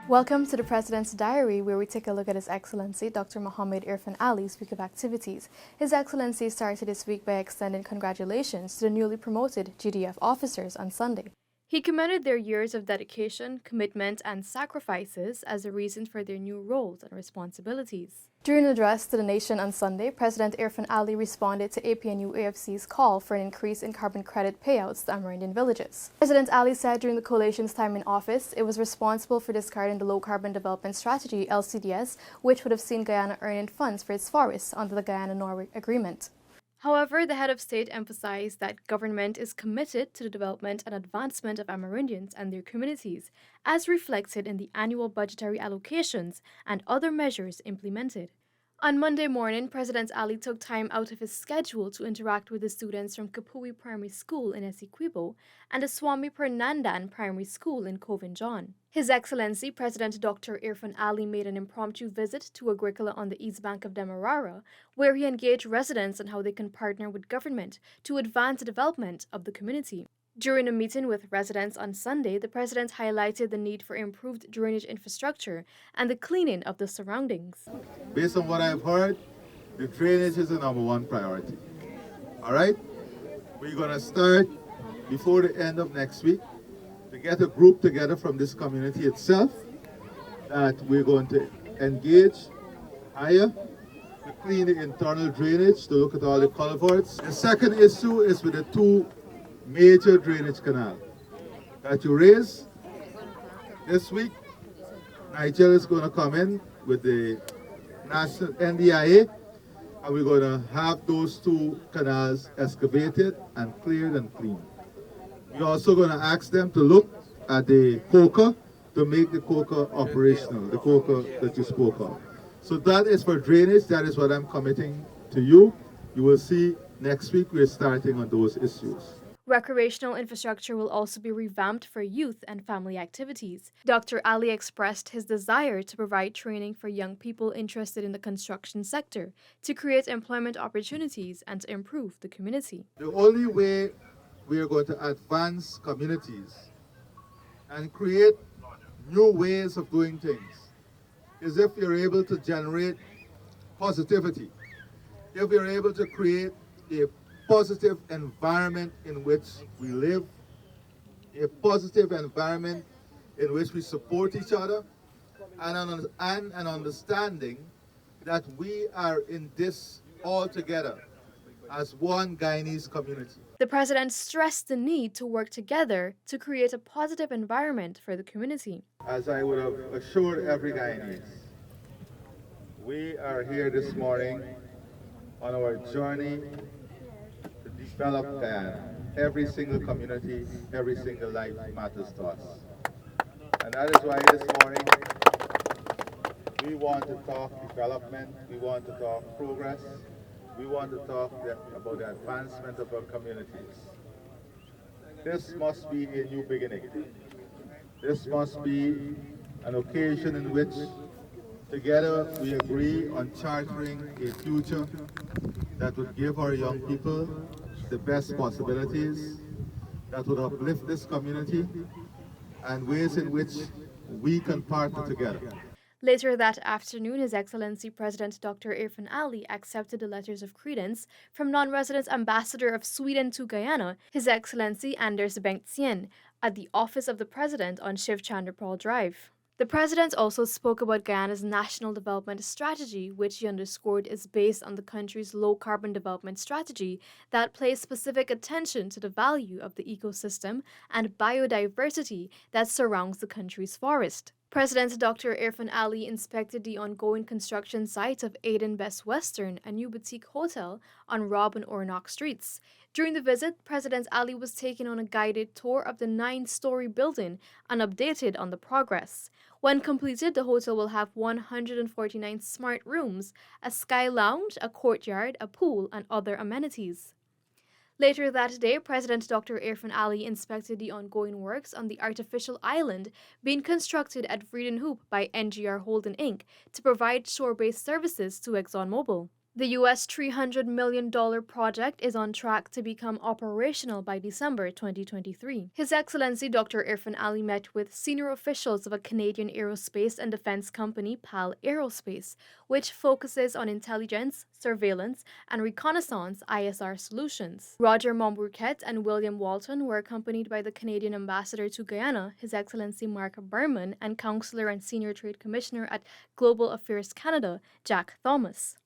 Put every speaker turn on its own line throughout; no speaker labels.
Welcome to the President's Diary, where we take a look at His Excellency Dr. Mohammed Irfan Ali's week of activities. His Excellency started this week by extending congratulations to the newly promoted GDF officers on Sunday. He commended their years of dedication, commitment, and sacrifices as a reason for their new roles and responsibilities. During an address to the nation on Sunday, President Irfan Ali responded to APNU-AFC's call for an increase in carbon credit payouts to Amerindian villages. President Ali said during the coalition's time in office, it was responsible for discarding the Low Carbon Development Strategy, LCDS, which would have seen Guyana earn in funds for its forests under the Guyana-Norway Agreement. However, the head of state emphasized that government is committed to the development and advancement of Amerindians and their communities, as reflected in the annual budgetary allocations and other measures implemented. On Monday morning, President Ali took time out of his schedule to interact with the students from Kapui Primary School in Essequibo and the Swami Pernandan Primary School in Covinjon. His Excellency President Dr. Irfan Ali made an impromptu visit to Agricola on the east bank of Demerara, where he engaged residents on how they can partner with government to advance the development of the community. During a meeting with residents on Sunday, the President highlighted the need for improved drainage infrastructure and the cleaning of the surroundings.
Based on what I've heard, the drainage is the number one priority. All right? We're going to start before the end of next week to get a group together from this community itself that we're going to engage, hire, to clean the internal drainage, to look at all the culverts. The second issue is with the two major drainage canal that you raise this week. Nigeria is going to come in with the national NDIA, and we're going to have those two canals excavated and cleared and cleaned. We're also going to ask them to look at the coker to make the coker operational, the coker that you spoke of. So that is for drainage. That is what I'm committing to you. You will see next week we're starting on those issues.
Recreational infrastructure will also be revamped for youth and family activities. Dr. Ali expressed his desire to provide training for young people interested in the construction sector to create employment opportunities and to improve the community.
The only way we are going to advance communities and create new ways of doing things is if you're able to generate positivity, if you're able to create a positive environment in which we live, a positive environment in which we support each other, and an understanding that we are in this all together as one Guyanese community.
The President stressed the need to work together to create a positive environment for the community.
As I would have assured every Guyanese, we are here this morning on our journey develop Guyana. Every single community, every single life matters to us. And that is why this morning we want to talk development, we want to talk progress, we want to talk about the advancement of our communities. This must be a new beginning. This must be an occasion in which together we agree on chartering a future that would give our young people the best possibilities, that would uplift this community, and ways in which we can partner together.
Later that afternoon, His Excellency President Dr. Irfan Ali accepted the letters of credence from non-resident Ambassador of Sweden to Guyana, His Excellency Anders Bengtzien, at the office of the President on Shiv Chandra Paul Drive. The President also spoke about Guyana's National Development Strategy, which he underscored is based on the country's low-carbon development strategy that pays specific attention to the value of the ecosystem and biodiversity that surrounds the country's forest. President Dr. Irfan Ali inspected the ongoing construction site of Aden Best Western, a new boutique hotel on Robb and Ornock Streets. During the visit, President Ali was taken on a guided tour of the 9-story building and updated on the progress. When completed, the hotel will have 149 smart rooms, a sky lounge, a courtyard, a pool, and other amenities. Later that day, President Dr. Irfan Ali inspected the ongoing works on the artificial island being constructed at Vredenhoop by NGR Holden Inc. to provide shore-based services to ExxonMobil. The US $300 million project is on track to become operational by December 2023. His Excellency Dr. Irfan Ali met with senior officials of a Canadian aerospace and defense company, PAL Aerospace, which focuses on intelligence, surveillance, and reconnaissance ISR solutions. Roger Montbourquet and William Walton were accompanied by the Canadian ambassador to Guyana, His Excellency Mark Berman, and Counselor and Senior Trade Commissioner at Global Affairs Canada, Jack Thomas.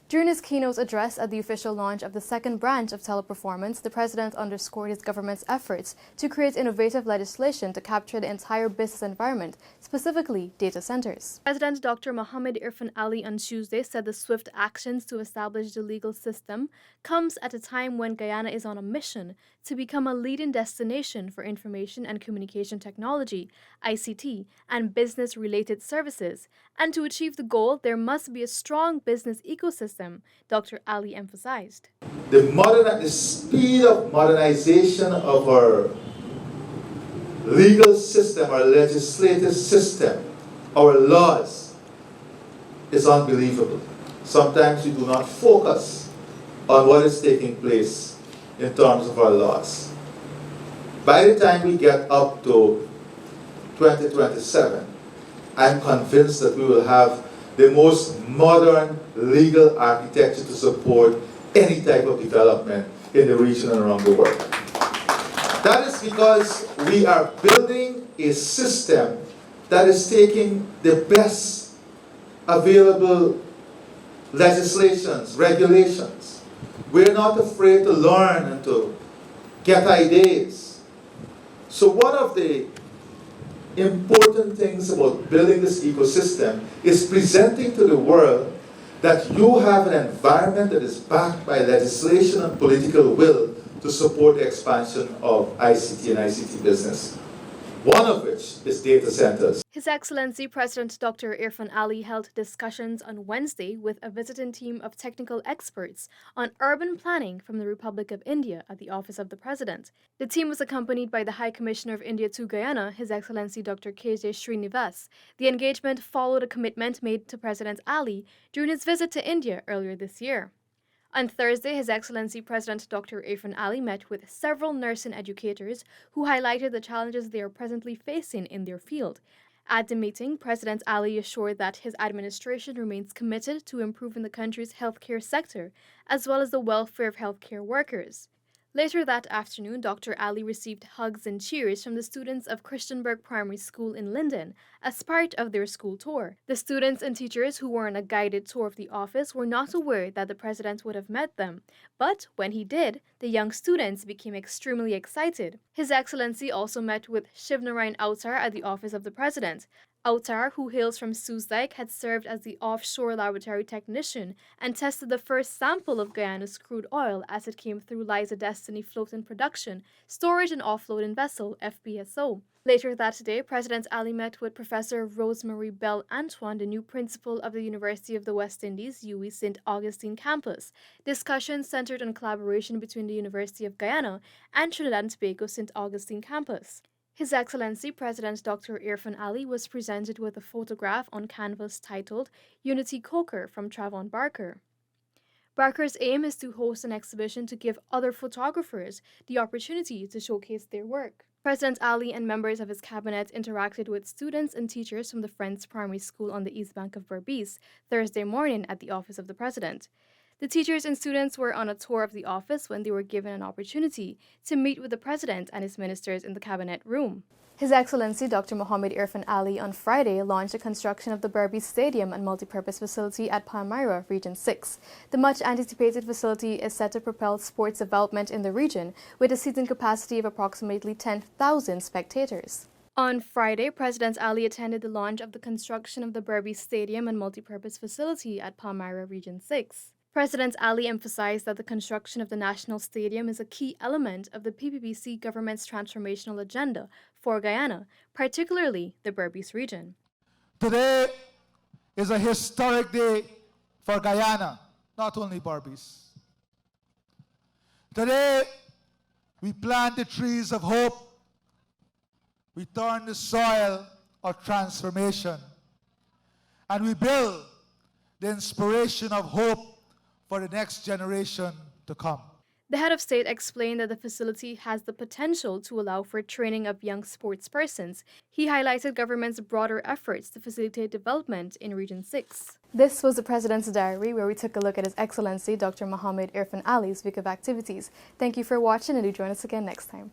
During his keynote address at the official launch of the second branch of Teleperformance, the president underscored his government's efforts to create innovative legislation to capture the entire business environment, specifically data centers. President Dr. Mohamed Irfan Ali on Tuesday said the swift actions to establish the legal system comes at a time when Guyana is on a mission to become a leading destination for information and communication technology, ICT, and business-related services. And to achieve the goal, there must be a strong business ecosystem, Dr. Ali emphasized.
The speed of modernization of our legal system, our legislative system, our laws is unbelievable. Sometimes we do not focus on what is taking place in terms of our laws. By the time we get up to 2027, I'm convinced that we will have the most modern legal architecture to support any type of development in the region and around the world. That is because we are building a system that is taking the best available legislations, regulations. We're not afraid to learn and to get ideas. So one of the important things about building this ecosystem is presenting to the world that you have an environment that is backed by legislation and political will to support the expansion of ICT and ICT business, one of which is data centers.
His Excellency President Dr. Irfan Ali held discussions on Wednesday with a visiting team of technical experts on urban planning from the Republic of India at the Office of the President. The team was accompanied by the High Commissioner of India to Guyana, His Excellency Dr. KJ Srinivas. The engagement followed a commitment made to President Ali during his visit to India earlier this year. On Thursday, His Excellency President Dr. Irfan Ali met with several nursing educators who highlighted the challenges they are presently facing in their field. At the meeting, President Ali assured that his administration remains committed to improving the country's healthcare sector, as well as the welfare of healthcare workers. Later that afternoon, Dr. Ali received hugs and cheers from the students of Christianberg Primary School in Linden as part of their school tour. The students and teachers who were on a guided tour of the office were not aware that the president would have met them, but when he did, the young students became extremely excited. His Excellency also met with Shivnarayan Autar at the office of the president. Autar, who hails from Soesdijk, had served as the offshore laboratory technician and tested the first sample of Guyana's crude oil as it came through Liza Destiny Floating Production, Storage and Offloading Vessel, FPSO. Later that day, President Ali met with Professor Rosemary Bell Antoine, the new principal of the University of the West Indies, UWI St. Augustine campus. Discussions centered on collaboration between the University of Guyana and Trinidad and Tobago St. Augustine campus. His Excellency President Dr. Irfan Ali was presented with a photograph on canvas titled Unity Coker from Travon Barker. Barker's aim is to host an exhibition to give other photographers the opportunity to showcase their work. President Ali and members of his cabinet interacted with students and teachers from the Friends Primary School on the east bank of Berbice Thursday morning at the office of the president. The teachers and students were on a tour of the office when they were given an opportunity to meet with the president and his ministers in the cabinet room. His Excellency Dr. Mohamed Irfan Ali on Friday launched the construction of the Berbice Stadium and multipurpose facility at Palmyra, Region 6. The much-anticipated facility is set to propel sports development in the region with a seating capacity of approximately 10,000 spectators. On Friday, President Ali attended the launch of the construction of the Berbice Stadium and multipurpose facility at Palmyra, Region 6. President Ali emphasized that the construction of the National Stadium is a key element of the PPPC government's transformational agenda for Guyana, particularly the Berbice region.
Today is a historic day for Guyana, not only Berbice. Today, we plant the trees of hope. We turn the soil of transformation. And we build the inspiration of hope for the next generation to come.
The head of state explained that the facility has the potential to allow for training of young sportspersons. He highlighted government's broader efforts to facilitate development in Region 6. This was the President's Diary, where we took a look at His Excellency Dr. Mohammed Irfan Ali's week of activities. Thank you for watching, and do join us again next time.